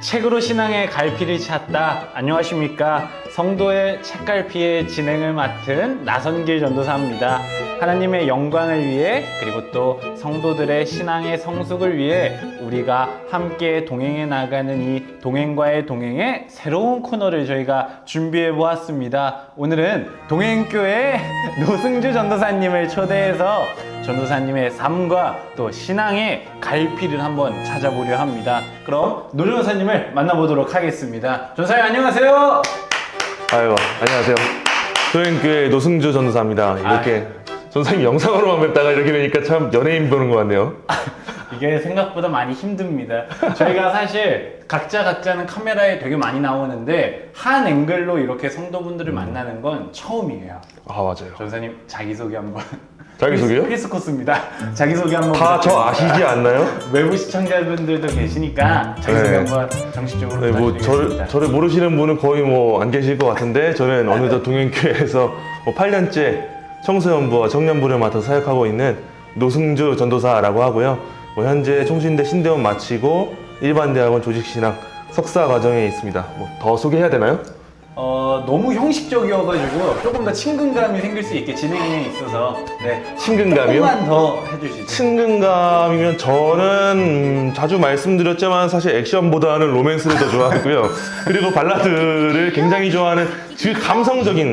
책으로 신앙의 갈피를 찾다. 안녕하십니까. 성도의 책갈피의 진행을 맡은 나선길 전도사입니다. 하나님의 영광을 위해 그리고 또 성도들의 신앙의 성숙을 위해 우리가 함께 동행해 나가는 이 동행과의 동행의 새로운 코너를 저희가 준비해 보았습니다. 오늘은 동행교회 노승주 전도사님을 초대해서 전도사님의 삶과 또 신앙의 갈피를 한번 찾아보려 합니다. 그럼 노 전도사님을 만나보도록 하겠습니다. 전도사님 안녕하세요. 아유, 안녕하세요. 동행교회 노승주 전도사입니다. 이렇게 전도사님 영상으로만 뵙다가 이렇게 되니까 참 연예인 보는 것 같네요. 이게 생각보다 많이 힘듭니다. 저희가 사실 각자는 카메라에 되게 많이 나오는데 한 앵글로 이렇게 성도분들을 만나는 건 처음이에요. 아, 맞아요. 전도사님 자기소개 한번. 자기소개요? 필수 코스입니다. 자기소개 한번. 다 저 아시지 않나요? 외부 시청자분들도 계시니까 자기소개 네. 한번 정식적으로 네, 뭐 부탁드리겠습니다. 저를 모르시는 분은 거의 뭐 안 계실 것 같은데 저는 어느덧 동행교회에서 8년째 청소년부와 청년부를 맡아서 사역하고 있는 노승주 전도사라고 하고요. 현재 총신대 신대원 마치고 일반대학원 조직신학 석사 과정에 있습니다. 뭐 더 소개해야 되나요? 너무 형식적이어가지고 조금 더 친근감이 생길 수 있게 진행에 있어서 친근감이요? 조금만 더 해주시죠. 친근감이면 저는 자주 말씀드렸지만 사실 액션보다는 로맨스를 더 좋아하고요. 그리고 발라드를 굉장히 좋아하는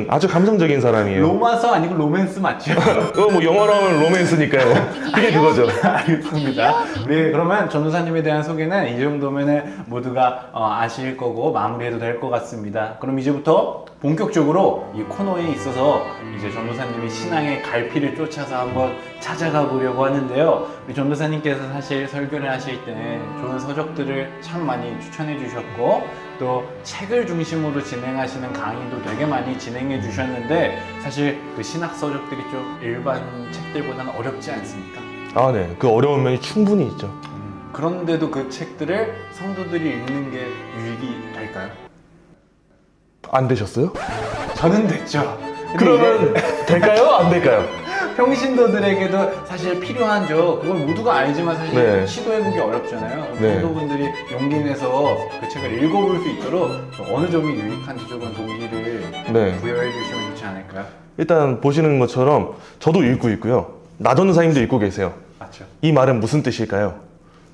아주 감성적인 사람이에요. 로마서 아니고 로맨스 맞죠? 그거 뭐 영어로 하면 로맨스니까요. 그게 그거죠. 알겠습니다. 네, 그러면 전도사님에 대한 소개는 이 정도면은 모두가 아실 거고 마무리해도 될 것 같습니다. 그럼 이제부터 본격적으로 이 코너에 있어서 이제 전도사님이 신앙의 갈피를 쫓아서 한번 찾아가 보려고 하는데요. 우리 전도사님께서 사실 설교를 하실 때 좋은 서적들을 참 많이 추천해 주셨고 또 책을 중심으로 진행하시는 강의도 되게 많이 진행해 주셨는데 사실 그 신학 서적들이 좀 일반 책들보다는 어렵지 않습니까? 아, 네. 그 어려운 면이 충분히 있죠. 그런데도 그 책들을 성도들이 읽는 게 유익이 될까요? 안 되셨어요? 저는 됐죠. 근데 그러면 될까요? 안 될까요? 평신도들에게도 사실 필요하죠. 그걸 모두가 알지만 사실 네. 시도해보기 어렵잖아요. 네. 성도분들이 용기 내서 그 책을 읽어볼 수 있도록 어느 점이 유익한지 조금 동기를 네. 부여해 주시면 좋지 않을까요? 일단 보시는 것처럼 저도 읽고 있고요. 나 전도사님도 읽고 계세요. 맞죠. 이 말은 무슨 뜻일까요?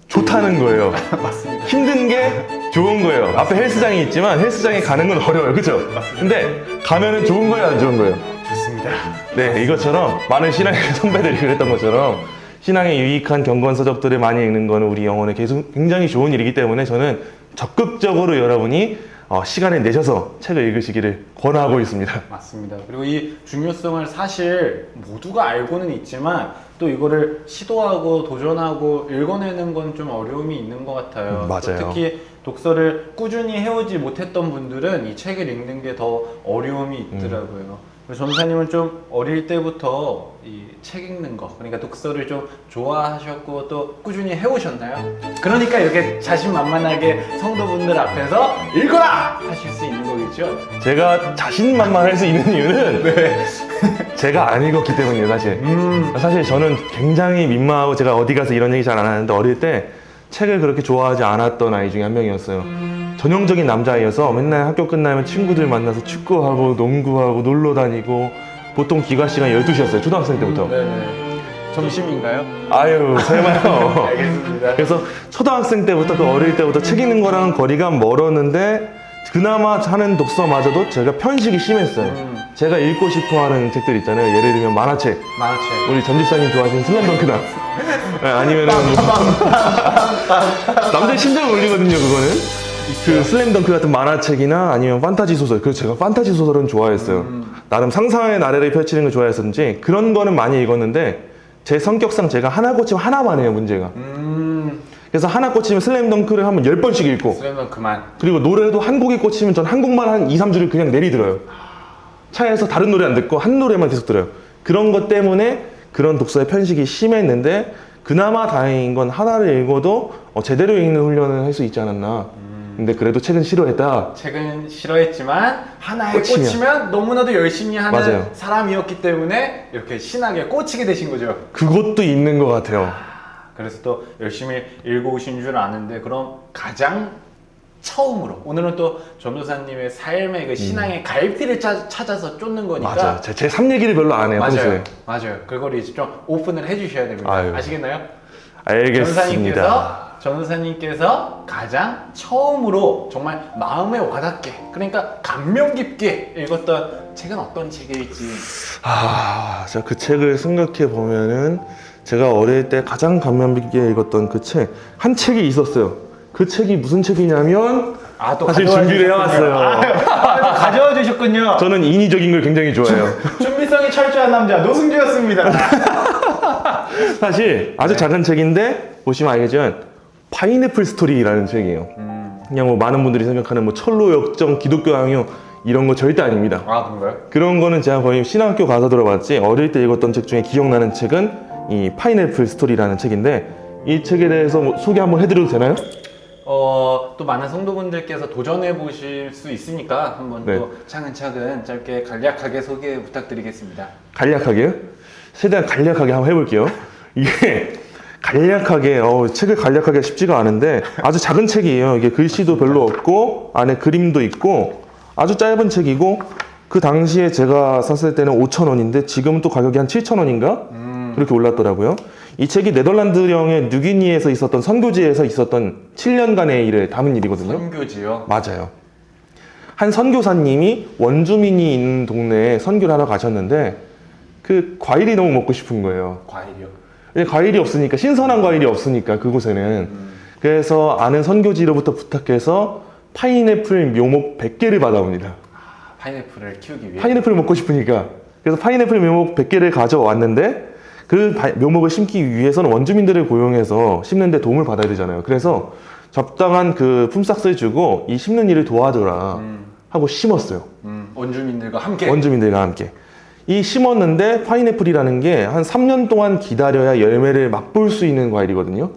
좋다는 거예요. 맞습니다. 힘든 게 좋은 거예요. 앞에 헬스장이 있지만 헬스장에 가는 건 어려워요. 그죠? 근데 가면은 좋은 거예요, 안 좋은 거예요? 좋습니다. 네, 이것처럼 많은 신앙의 선배들이 그랬던 것처럼 신앙에 유익한 경건 서적들을 많이 읽는 거는 우리 영혼에 계속 굉장히 좋은 일이기 때문에 저는 적극적으로 여러분이 시간을 내셔서 책을 읽으시기를 권하고 있습니다. 맞습니다. 그리고 이 중요성을 사실 모두가 알고는 있지만 또 이거를 시도하고 도전하고 읽어내는 건 좀 어려움이 있는 것 같아요. 맞아요. 또 특히 독서를 꾸준히 해오지 못했던 분들은 이 책을 읽는 게 더 어려움이 있더라고요. 그래서 전도사님은 좀 어릴 때부터 이 책 읽는 거, 그러니까 독서를 좀 좋아하셨고 또 꾸준히 해오셨나요? 그러니까 이렇게 자신만만하게 성도분들 앞에서 읽어라! 하실 수 있는 거겠죠? 제가 자신만만할 수 있는 이유는 제가 안 읽었기 때문이에요, 사실. 사실 저는 굉장히 민망하고 제가 어디 가서 이런 얘기 잘 안 하는데 어릴 때 책을 그렇게 좋아하지 않았던 아이 중에 한 명이었어요. 전형적인 남자아이여서 맨날 학교 끝나면 친구들 만나서 축구하고 농구하고 놀러 다니고 보통 기과 시간이 12시였어요. 초등학생 때부터. 네네. 점심인가요? 아유, 설마요. 알겠습니다. 그래서 초등학생 때부터 그 어릴 때부터 책 읽는 거랑은 거리가 멀었는데 그나마 하는 독서마저도 제가 편식이 심했어요. 제가 읽고 싶어 하는 책들 있잖아요. 예를 들면 만화책. 만화책. 우리 전집사님 좋아하시는 슬램덩크나 아니면은 남자의 심장을 울리거든요, 그거는. 그 슬램덩크 같은 만화책이나 아니면 판타지 소설. 그래서 제가 판타지 소설은 좋아했어요. 나름 상상의 나래를 펼치는 걸 좋아했었는지 그런 거는 많이 읽었는데 제 성격상 제가 하나 꽂히면 하나만 해요, 문제가. 그래서 하나 꽂히면 슬램덩크를 하면 10번씩 읽고 슬램덩크 그만. 그리고 노래도 한 곡이 꽂히면 전 한 곡만 한 2, 3주를 그냥 내리들어요. 차에서 다른 노래 안 듣고 한 노래만 계속 들어요. 그런 것 때문에 그런 독서의 편식이 심했는데 그나마 다행인 건 하나를 읽어도 제대로 읽는 훈련을 할 수 있지 않았나. 근데 그래도 책은 싫어했다. 책은 싫어했지만 하나에 꽂히면. 꽂히면 너무나도 열심히 하는 맞아요. 사람이었기 때문에 이렇게 신학에 꽂히게 되신 거죠. 그것도 있는 것 같아요. 그래서 또 열심히 읽어오신 줄 아는데 그럼 가장 처음으로 오늘은 또 전도사님의 삶의 그 신앙의 갈피를 찾아서 쫓는 거니까 맞아요. 제 삶 얘기를 별로 안 해요. 평소에. 맞아요. 그걸 이제 좀 오픈을 해주셔야 됩니다. 아유. 아시겠나요? 알겠습니다. 전도사님께서 가장 처음으로 정말 마음에 와닿게, 그러니까 감명 깊게 읽었던 책은 어떤 책일지. 제가 그 책을 생각해 보면은 제가 어릴 때 가장 감명 깊게 읽었던 그 책, 한 책이 있었어요. 그 책이 무슨 책이냐면 또 사실 가져와 준비를 주셨군요. 해왔어요. 가져와 주셨군요. 저는 인위적인 걸 굉장히 좋아해요. 준비성이 철저한 남자 노승주였습니다. 사실 아주 작은 책인데 보시면 알겠지만 파인애플 스토리라는 책이에요. 그냥 뭐 많은 분들이 생각하는 뭐 철로 역정, 기독교 강요 이런 거 절대 아닙니다. 그런가요? 그런 거는 제가 거의 신학교 가서 들어봤지 어릴 때 읽었던 책 중에 기억나는 책은 이 파인애플 스토리라는 책인데 이 책에 대해서 뭐 소개 한번 해드려도 되나요? 또 많은 성도분들께서 도전해 보실 수 있으니까 한번 네. 또 차근차근 짧게 간략하게 소개 부탁드리겠습니다. 간략하게요? 최대한 간략하게 한번 해볼게요. 이게 간략하게 책을 간략하게 쉽지가 않은데 아주 작은 책이에요. 이게 글씨도 별로 없고 안에 그림도 있고 아주 짧은 책이고 그 당시에 제가 샀을 때는 5,000원인데 지금은 또 가격이 한 7,000원인가? 그렇게 올랐더라고요. 이 책이 네덜란드령의 뉴기니에서 있었던 선교지에서 있었던 7년간의 일을 담은 일이거든요. 선교지요? 맞아요. 한 선교사님이 원주민이 있는 동네에 선교를 하러 가셨는데 그 과일이 너무 먹고 싶은 거예요. 과일이요? 근데 과일이 없으니까, 신선한 과일이 없으니까 그곳에는. 그래서 아는 선교지로부터 부탁해서 파인애플 묘목 100개를 받아옵니다. 파인애플을 키우기 위해? 파인애플을 먹고 싶으니까. 그래서 파인애플 묘목 100개를 가져왔는데 그 묘목을 심기 위해서는 원주민들을 고용해서 심는 데 도움을 받아야 되잖아요. 그래서 적당한 그 품삯을 주고 이 심는 일을 도와줘라 하고 심었어요. 원주민들과 함께? 원주민들과 함께. 이 심었는데 파인애플이라는 게 한 3년 동안 기다려야 열매를 맛볼 수 있는 과일이거든요.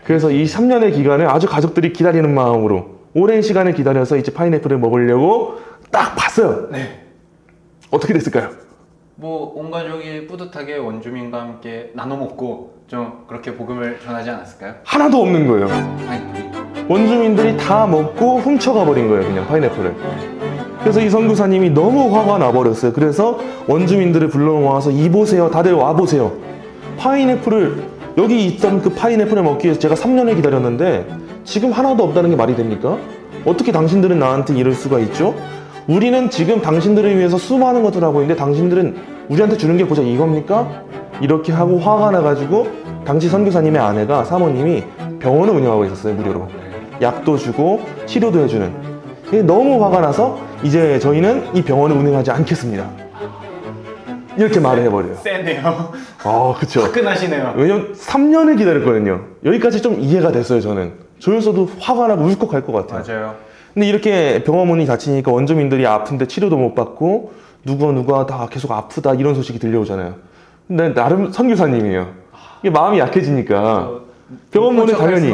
그래서 이 3년의 기간을 아주 가족들이 기다리는 마음으로 오랜 시간을 기다려서 이제 파인애플을 먹으려고 딱 봤어요. 네. 어떻게 됐을까요? 뭐 온 가족이 뿌듯하게 원주민과 함께 나눠 먹고 좀 그렇게 복음을 전하지 않았을까요? 하나도 없는 거예요. 파인애플이. 원주민들이 다 먹고 훔쳐가 버린 거예요, 그냥 파인애플을. 그래서 이 선교사님이 너무 화가 나버렸어요. 그래서 원주민들을 불러 모아서 이보세요, 다들 와보세요. 파인애플을, 여기 있던 그 파인애플을 먹기 위해서 제가 3년을 기다렸는데 지금 하나도 없다는 게 말이 됩니까? 어떻게 당신들은 나한테 이럴 수가 있죠? 우리는 지금 당신들을 위해서 수많은 것들을 하고 있는데 당신들은 우리한테 주는 게 고작 이겁니까? 이렇게 하고 화가 나가지고 당시 선교사님의 아내가, 사모님이 병원을 운영하고 있었어요, 무료로. 약도 주고 치료도 해주는. 너무 화가 나서 이제 저희는 이 병원을 운영하지 않겠습니다. 이렇게 말을 해버려요. 세네요. 그쵸. 화끈하시네요. 왜냐면 3년을 기다렸거든요. 여기까지 좀 이해가 됐어요, 저는. 저였어도 화가 나고 울컥할 것 같아요. 맞아요. 근데 이렇게 병원 문이 닫히니까 원주민들이 아픈데 치료도 못 받고 누가 다 계속 아프다 이런 소식이 들려오잖아요. 근데 나름 선교사님이에요. 이게 마음이 약해지니까 병원 문을 당연히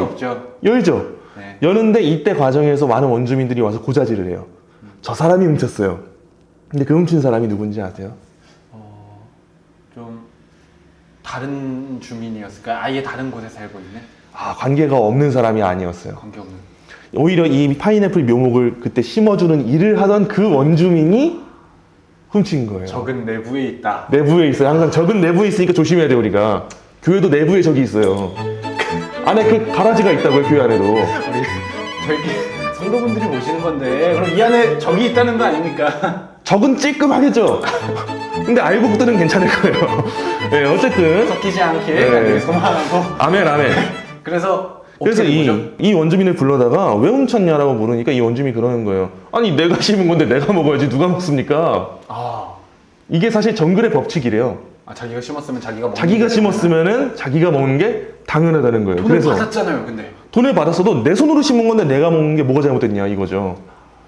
열죠. 네. 여는데 이때 과정에서 많은 원주민들이 와서 고자질을 해요. 저 사람이 훔쳤어요. 근데 그 훔친 사람이 누군지 아세요? 좀 다른 주민이었을까요? 아예 다른 곳에 살고 있는? 관계가 없는 사람이 아니었어요. 관계없는. 오히려 이 파인애플 묘목을 그때 심어주는 일을 하던 그 원주민이 훔친 거예요. 적은 내부에 있다. 내부에 있어요. 항상 적은 내부에 있으니까 조심해야 돼, 우리가. 교회도 내부에 적이 있어요. 안에 그 가라지가 있다고요, 교회 안에도. 저희 성도분들이 모시는 건데 그럼 이 안에 적이 있다는 거 아닙니까? 적은 찌끔하겠죠? 근데 알고들은 괜찮을 거예요. 네, 어쨌든. 섞이지 않게 네. 소망하고. 아멘, 아멘. 그래서 그래서 어떻게 된 거죠? 이 원주민을 불러다가 왜 훔쳤냐라고 물으니까 이 원주민이 그러는 거예요. 아니, 내가 심은 건데 내가 먹어야지 누가 먹습니까? 이게 사실 정글의 법칙이래요. 자기가 심었으면 자기가 먹는 자기가 게 심었으면은 자기가 먹는 게 당연하다는 거예요. 돈을 그래서 받았잖아요, 근데. 돈을 받았어도 내 손으로 심은 건데 내가 먹는 게 뭐가 잘못됐냐 이거죠.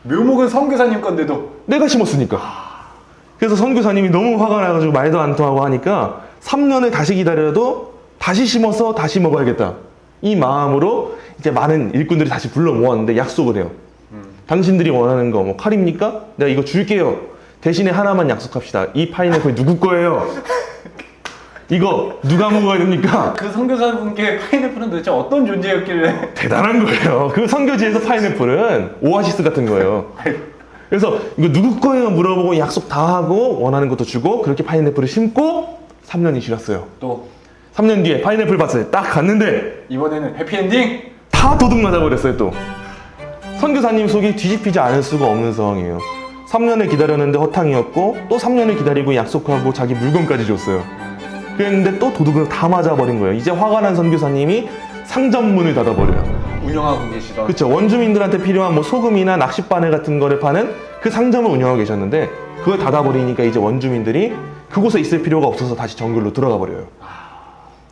묘목은 선교사님 건데도. 내가 심었으니까. 그래서 선교사님이 너무 화가 나가지고 말도 안 통하고 하니까 3년을 다시 기다려도 다시 심어서 다시 먹어야겠다. 이 마음으로 이제 많은 일꾼들이 다시 불러 모았는데 약속을 해요. 당신들이 원하는 거 뭐 칼입니까? 내가 이거 줄게요. 대신에 하나만 약속합시다. 이 파인애플 누구 거예요? 이거 누가 먹어야 됩니까? 그 선교사분께 파인애플은 도대체 어떤 존재였길래? 대단한 거예요. 그 선교지에서 파인애플은 오아시스 같은 거예요. 그래서 이거 누구 거예요 물어보고 약속 다 하고 원하는 것도 주고 그렇게 파인애플을 심고 3년이 지났어요. 또 3년 뒤에 파인애플 밭에 딱 갔는데 이번에는 해피엔딩? 다 도둑 맞아버렸어요 또. 선교사님 속이 뒤집히지 않을 수가 없는 상황이에요. 3년을 기다렸는데 허탕이었고 또 3년을 기다리고 약속하고 자기 물건까지 줬어요. 그랬는데 또 도둑을 다 맞아버린 거예요. 이제 화가 난 선교사님이 상점문을 닫아버려요. 운영하고 계시던. 그쵸. 원주민들한테 필요한 뭐 소금이나 낚싯바늘 같은 거를 파는 그 상점을 운영하고 계셨는데 그걸 닫아버리니까 이제 원주민들이 그곳에 있을 필요가 없어서 다시 정글로 들어가 버려요.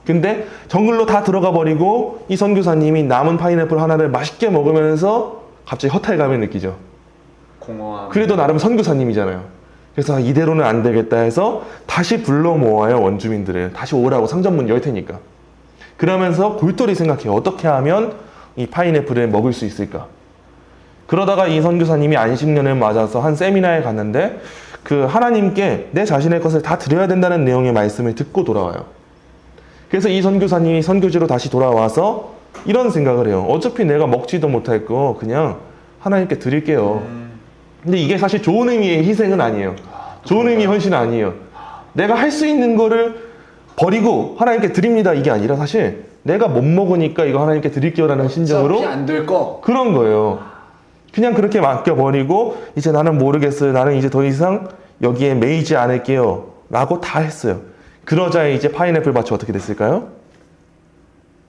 근데 정글로 다 들어가 버리고 이 선교사님이 남은 파인애플 하나를 맛있게 먹으면서 갑자기 허탈감을 느끼죠. 공허함. 그래도 나름 선교사님이잖아요. 그래서 이대로는 안 되겠다 해서 다시 불러 모아요. 원주민들을 다시 오라고 상점문 열 테니까. 그러면서 골똘히 생각해요. 어떻게 하면 이 파인애플을 먹을 수 있을까? 그러다가 이 선교사님이 안식년을 맞아서 한 세미나에 갔는데 그 하나님께 내 자신의 것을 다 드려야 된다는 내용의 말씀을 듣고 돌아와요. 그래서 이 선교사님이 선교지로 다시 돌아와서 이런 생각을 해요. 어차피 내가 먹지도 못할 거 그냥 하나님께 드릴게요. 근데 이게 사실 좋은 의미의 희생은 아니에요. 좋은 의미의 헌신은 아니에요. 내가 할 수 있는 거를 버리고 하나님께 드립니다 이게 아니라 사실 내가 못 먹으니까 이거 하나님께 드릴게요라는 심정으로 어차피 안 될 거. 그런 거예요. 그냥 그렇게 맡겨버리고 이제 나는 모르겠어요. 나는 이제 더 이상 여기에 매이지 않을게요 라고 다 했어요. 그러자 이제 파인애플 밭이 어떻게 됐을까요?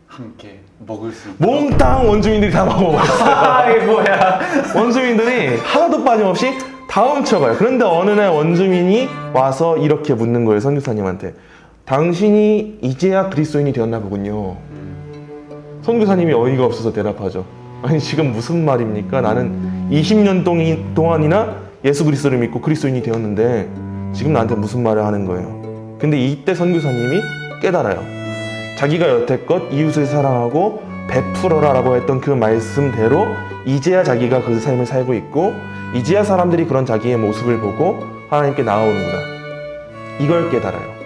함께 먹을 수 있고. 몽땅 원주민들이 다 먹어버렸어요. 이게 뭐야? 원주민들이 하나도 빠짐없이 다 훔쳐가요. 그런데 어느 날 원주민이 와서 이렇게 묻는 거예요. 선교사님한테. 당신이 이제야 그리스도인이 되었나 보군요. 선교사님이 어이가 없어서 대답하죠. 아니 지금 무슨 말입니까? 나는 20년 동안이나 예수 그리스도를 믿고 그리스도인이 되었는데 지금 나한테 무슨 말을 하는 거예요. 근데 이때 선교사님이 깨달아요. 자기가 여태껏 이웃을 사랑하고 베풀어라 라고 했던 그 말씀대로 이제야 자기가 그 삶을 살고 있고 이제야 사람들이 그런 자기의 모습을 보고 하나님께 나아오는구나. 이걸 깨달아요.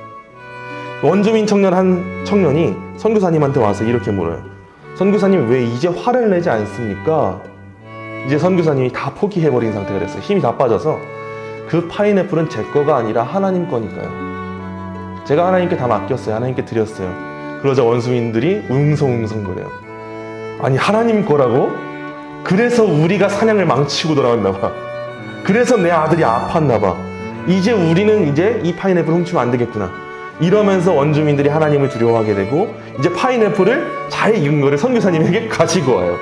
원주민 청년 한 청년이 선교사님한테 와서 이렇게 물어요. 선교사님 왜 이제 화를 내지 않습니까? 이제 선교사님이 다 포기해버린 상태가 됐어요. 힘이 다 빠져서 그 파인애플은 제 거가 아니라 하나님 거니까요. 제가 하나님께 다 맡겼어요. 하나님께 드렸어요. 그러자 원주민들이 웅성웅성거려요. 아니 하나님 거라고? 그래서 우리가 사냥을 망치고 돌아왔나 봐. 그래서 내 아들이 아팠나 봐. 이제 우리는 이제 이 파인애플 훔치면 안 되겠구나. 이러면서 원주민들이 하나님을 두려워하게 되고 이제 파인애플을 잘 익은 거를 선교사님에게 가지고 와요.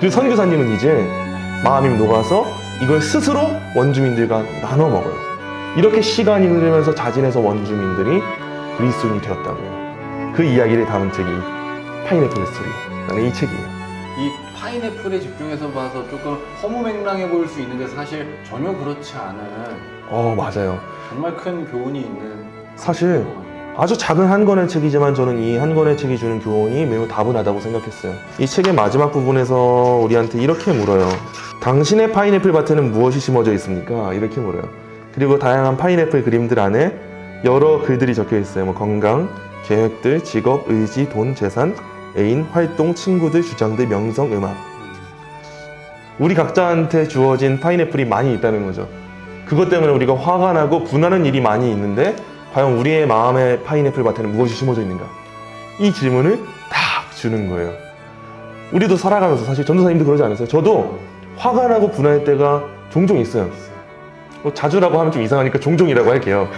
그리고 선교사님은 이제 마음이 녹아서 이걸 스스로 원주민들과 나눠 먹어요. 이렇게 시간이 흐르면서 자진해서 원주민들이 그리스도인이 되었다고요. 그 이야기를 담은 책이 파인애플 스토리라는 이 책이에요. 이 파인애플에 집중해서 봐서 조금 허무맹랑해 보일 수 있는데 사실 전혀 그렇지 않은 맞아요. 정말 큰 교훈이 있는 사실 아주 작은 한 권의 책이지만 저는 이 한 권의 책이 주는 교훈이 매우 다분하다고 생각했어요. 이 책의 마지막 부분에서 우리한테 이렇게 물어요. 당신의 파인애플 밭에는 무엇이 심어져 있습니까? 이렇게 물어요. 그리고 다양한 파인애플 그림들 안에 여러 글들이 적혀 있어요. 뭐 건강, 계획들, 직업, 의지, 돈, 재산, 애인, 활동, 친구들, 주장들, 명성, 음악. 우리 각자한테 주어진 파인애플이 많이 있다는 거죠. 그것 때문에 우리가 화가 나고 분하는 일이 많이 있는데 과연 우리의 마음의 파인애플 밭에는 무엇이 심어져 있는가? 이 질문을 딱 주는 거예요. 우리도 살아가면서 사실 전도사님도 그러지 않으세요? 저도 화가 나고 분할 때가 종종 있어요. 자주라고 하면 좀 이상하니까 종종이라고 할게요.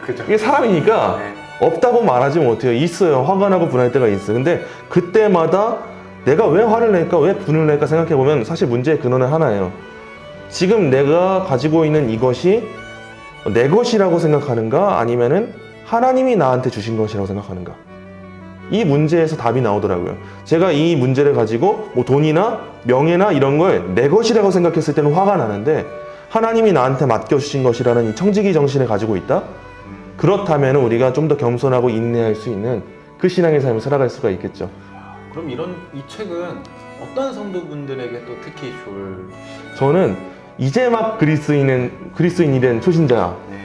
그죠? 이게 사람이니까 없다고 말하지 못해요. 있어요. 화가 나고 분할 때가 있어요. 근데 그때마다 내가 왜 화를 낼까, 왜 분을 낼까 생각해보면 사실 문제의 근원은 하나예요. 지금 내가 가지고 있는 이것이 내 것이라고 생각하는가, 아니면은 하나님이 나한테 주신 것이라고 생각하는가. 이 문제에서 답이 나오더라고요. 제가 이 문제를 가지고 뭐 돈이나 명예나 이런 걸 내 것이라고 생각했을 때는 화가 나는데, 하나님이 나한테 맡겨주신 것이라는 이 청지기 정신을 가지고 있다? 그렇다면 우리가 좀 더 겸손하고 인내할 수 있는 그 신앙의 삶을 살아갈 수가 있겠죠. 그럼 이 책은 어떤 성도분들에게 또 특히 좋을? 저는 이제 막 그리스도인이 된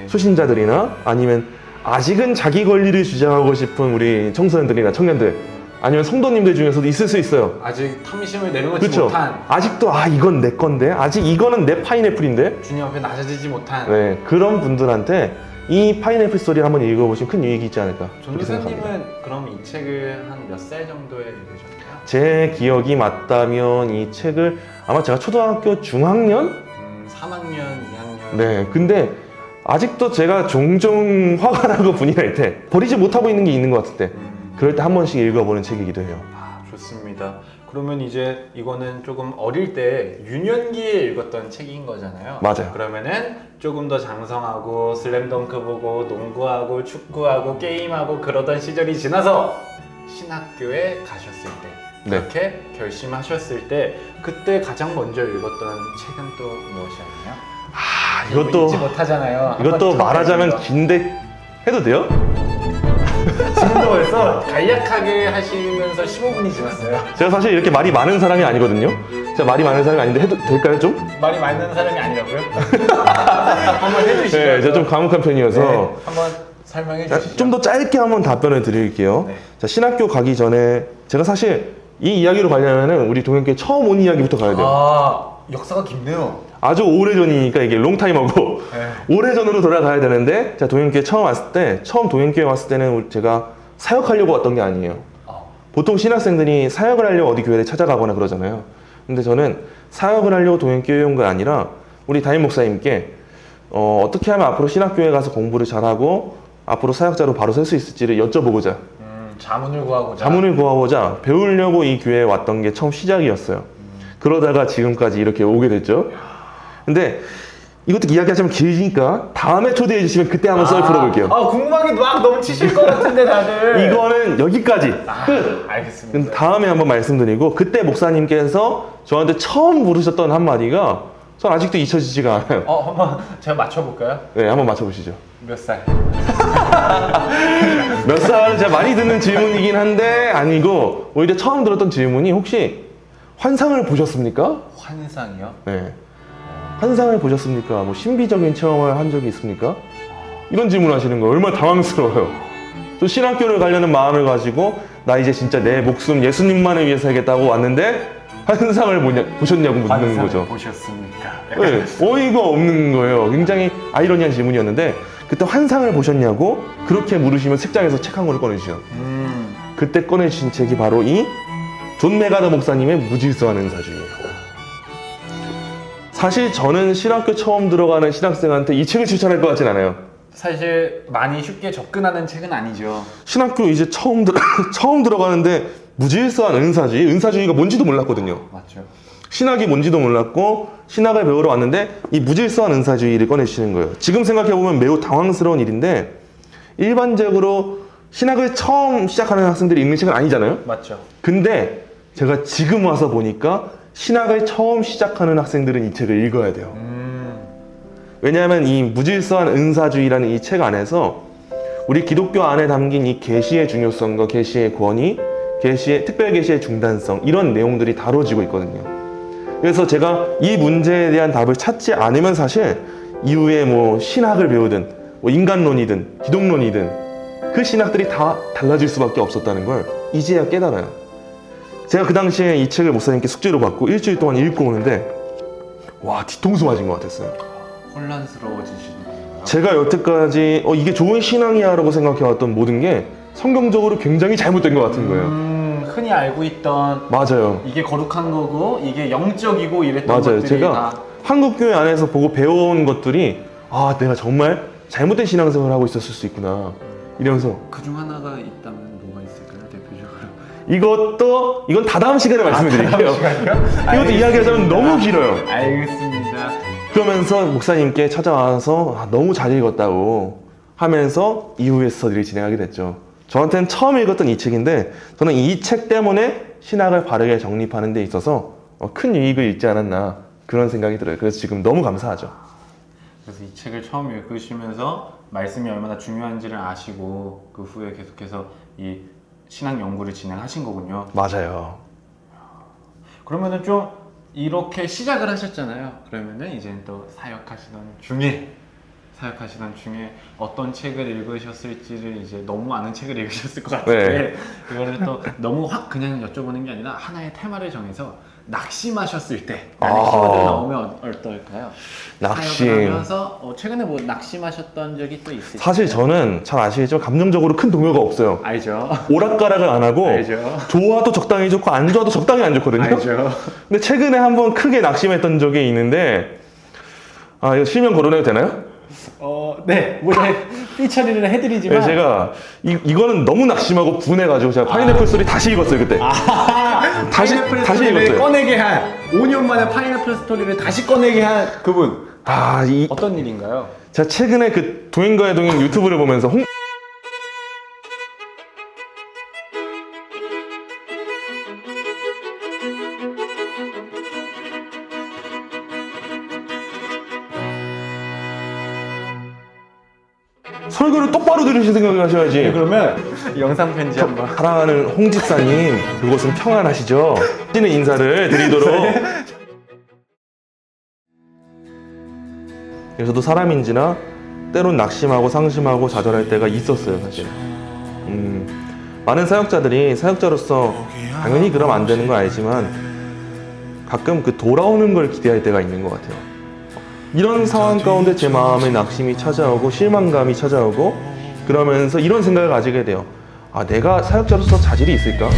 초신자들이나 아니면 아직은 자기 권리를 주장하고 싶은 우리 청소년들이나 청년들 아니면 성도님들 중에서도 있을 수 있어요. 아직 탐심을 내려놓지 그렇죠. 못한, 아직도 이건 내 건데 아직 이거는 내 파인애플인데 주님 앞에 낮아지지 못한. 네, 그런 분들한테 이 파인애플 스토리를 한번 읽어보시면 큰 유익이 있지 않을까 그렇게 생각합니다. 전도사님은 그럼 이 책을 한 몇 살 정도에 읽으셨나요? 제 기억이 맞다면 이 책을 아마 제가 초등학교 중학년? 3학년, 2학년. 네, 근데 아직도 제가 종종 화가 나고 분이 날 때 버리지 못하고 있는 게 있는 것 같을 때 그럴 때 한 번씩 읽어보는 책이기도 해요. 아, 좋습니다. 그러면 이제 이거는 조금 어릴 때 유년기에 읽었던 책인 거잖아요. 맞아요. 그러면은 조금 더 장성하고 슬램덩크 보고 농구하고 축구하고 게임하고 그러던 시절이 지나서 신학교에 가셨을 때 네. 그렇게 결심하셨을 때 그때 가장 먼저 읽었던 책은 또 무엇이었나요? 이것도 잊지 못하잖아요. 이것도 한번 말하자면 들어가시죠. 긴데 해도 돼요? 지금도 벌써 간략하게 하시면서 15분이 지났어요. 제가 사실 이렇게 말이 많은 사람이 아니거든요. 제가 말이 많은 사람이 아닌데 해도 될까요 좀? 말이 많은 사람이 아니라고요? 한번 해주시죠. 네, 제가 좀 과묵한 편이어서 네, 한번 설명해 주시죠. 좀 더 짧게 한번 답변을 드릴게요. 네. 자, 신학교 가기 전에 제가 사실 이 이야기로 가려면은 우리 동현께 처음 온 이야기부터 가야 돼요. 아, 역사가 깊네요. 아주 오래전이니까 이게 롱타임하고 네. 오래전으로 돌아가야 되는데 제가 동현교회 처음 왔을 때 처음 동현교회 왔을 때는 제가 사역하려고 왔던 게 아니에요. 보통 신학생들이 사역을 하려고 어디 교회를 찾아가거나 그러잖아요. 근데 저는 사역을 하려고 동현교회에 온 게 아니라 우리 담임 목사님께 어떻게 하면 앞으로 신학교에 가서 공부를 잘하고 앞으로 사역자로 바로 설 수 있을지를 여쭤보고자 자문을 구하고자. 자문을 구하고자 배우려고 이 교회에 왔던 게 처음 시작이었어요. 그러다가 지금까지 이렇게 오게 됐죠. 근데 이것도 이야기하자면 길니까 다음에 초대해 주시면 그때 한번 썰 풀어볼게요. 궁금한 게 막 넘치실 것 같은데 다들. 이거는 여기까지 끝! 알겠습니다. 다음에 한번 말씀드리고 그때 목사님께서 저한테 처음 물으셨던 한마디가 전 아직도 잊혀지지가 않아요. 한번 제가 맞춰볼까요? 네, 한번 맞춰보시죠. 몇 살? 몇 살은 제가 많이 듣는 질문이긴 한데 아니고 오히려 처음 들었던 질문이 혹시 환상을 보셨습니까? 환상이요? 네. 환상을 보셨습니까? 뭐 신비적인 체험을 한 적이 있습니까? 이런 질문 하시는 거예요. 얼마나 당황스러워요. 또 신학교를 가려는 마음을 가지고 나 이제 진짜 내 목숨 예수님만을 위해서 하겠다고 왔는데 환상을 보셨냐고 묻는 거죠. 보셨습니까? 네, 어이가 없는 거예요. 굉장히 아이러니한 질문이었는데 그때 환상을 보셨냐고 그렇게 물으시면 책장에서 책 한 권을 꺼내주셔요. 그때 꺼내주신 책이 바로 이 존 메가더 목사님의 무질서한 은사주의예요. 사실 저는 신학교 처음 들어가는 신학생한테 이 책을 추천할 것 같진 않아요. 사실 많이 쉽게 접근하는 책은 아니죠. 신학교 이제 처음 들어가는데 무질서한 은사주의, 은사주의가 뭔지도 몰랐거든요. 맞죠. 신학이 뭔지도 몰랐고 신학을 배우러 왔는데 이 무질서한 은사주의를 꺼내주시는 거예요. 지금 생각해보면 매우 당황스러운 일인데 일반적으로 신학을 처음 시작하는 학생들이 읽는 책은 아니잖아요. 맞죠. 근데 제가 지금 와서 보니까 신학을 처음 시작하는 학생들은 이 책을 읽어야 돼요. 왜냐하면 이 무질서한 은사주의라는 이 책 안에서 우리 기독교 안에 담긴 이 계시의 중요성과 계시의 권위, 특별 계시의 중단성 이런 내용들이 다뤄지고 있거든요. 그래서 제가 이 문제에 대한 답을 찾지 않으면 사실 이후에 뭐 신학을 배우든 뭐 인간론이든 기독론이든 그 신학들이 다 달라질 수밖에 없었다는 걸 이제야 깨달아요. 제가 그 당시에 이 책을 목사님께 숙제로 받고 일주일 동안 읽고 오는데 와 뒤통수 맞은 것 같았어요. 혼란스러워지시는 건가요? 제가 여태까지 이게 좋은 신앙이야 라고 생각해왔던 모든 게 성경적으로 굉장히 잘못된 것 같은 거예요. 흔히 알고 있던 맞아요. 이게 거룩한 거고 이게 영적이고 이랬던 맞아요. 것들이 제가 다 한국교회 안에서 보고 배워온 것들이 내가 정말 잘못된 신앙생활을 하고 있었을 수 있구나 이러면서 그중 하나가 있다면 뭐가 있을까요? 대표적으로 이건 다 다음 시간에 말씀드릴게요. 이것도 이야기하자면 너무 길어요. 알겠습니다. 그러면서 목사님께 찾아와서 너무 잘 읽었다고 하면서 이후의 스터디를 진행하게 됐죠. 저한테는 처음 읽었던 이 책인데 저는 이 책 때문에 신학을 바르게 정립하는 데 있어서 큰 유익을 잃지 않았나 그런 생각이 들어요. 그래서 지금 너무 감사하죠. 그래서 이 책을 처음 읽으시면서 말씀이 얼마나 중요한지를 아시고 그 후에 계속해서 이 신학 연구를 진행하신 거군요. 맞아요. 그러면은 좀 이렇게 시작을 하셨잖아요. 그러면은 이제는 또 사역하시던 중에 사역하시던 중에 어떤 책을 읽으셨을지를 이제 너무 많은 책을 읽으셨을 것 같은데 이거를 또 너무 확 그냥 여쭤보는 게 아니라 하나의 테마를 정해서 낙심하셨을 때 라는 키워드 나오면 어떨까요? 낙심. 사역을 하면서 최근에 뭐 낙심하셨던 적이 또 있으세요? 사실 저는 잘 아시겠지만 감정적으로 큰 동요가 없어요. 알죠. 오락가락을 안 하고 알죠. 좋아도 적당히 좋고 안 좋아도 적당히 안 좋거든요. 알죠. 근데 최근에 한번 크게 낙심했던 적이 있는데 이거 실명 거론해도 되나요? 네. 뭐 피처리를 해드리지만 네, 제가 이거는 너무 낙심하고 분해가지고 제가 파인애플 스토리 다시 읽었어요 그때. 파인애플 다시 스토리를 읽었어요. 꺼내게 한 5년 만에 파인애플 스토리를 다시 꺼내게 한 그분 어떤 일인가요? 제가 최근에 그 동행과의 동행 유튜브를 보면서 설교를 똑바로 들으실 생각을 하셔야지. 그러면 영상 편지 한번. 사랑하는 홍 집사님, 그곳은 평안하시죠? 찌는 인사를 드리도록. 그래서도 사람인지나 때론 낙심하고 상심하고 좌절할 때가 있었어요, 사실. 많은 사역자들이 사역자로서 당연히 그러면 안 되는 거 알지만 가끔 그 돌아오는 걸 기대할 때가 있는 것 같아요. 이런 상황 가운데 제 마음에 낙심이 찾아오고 실망감이 찾아오고 그러면서 이런 생각을 가지게 돼요. 내가 사역자로서 자질이 있을까?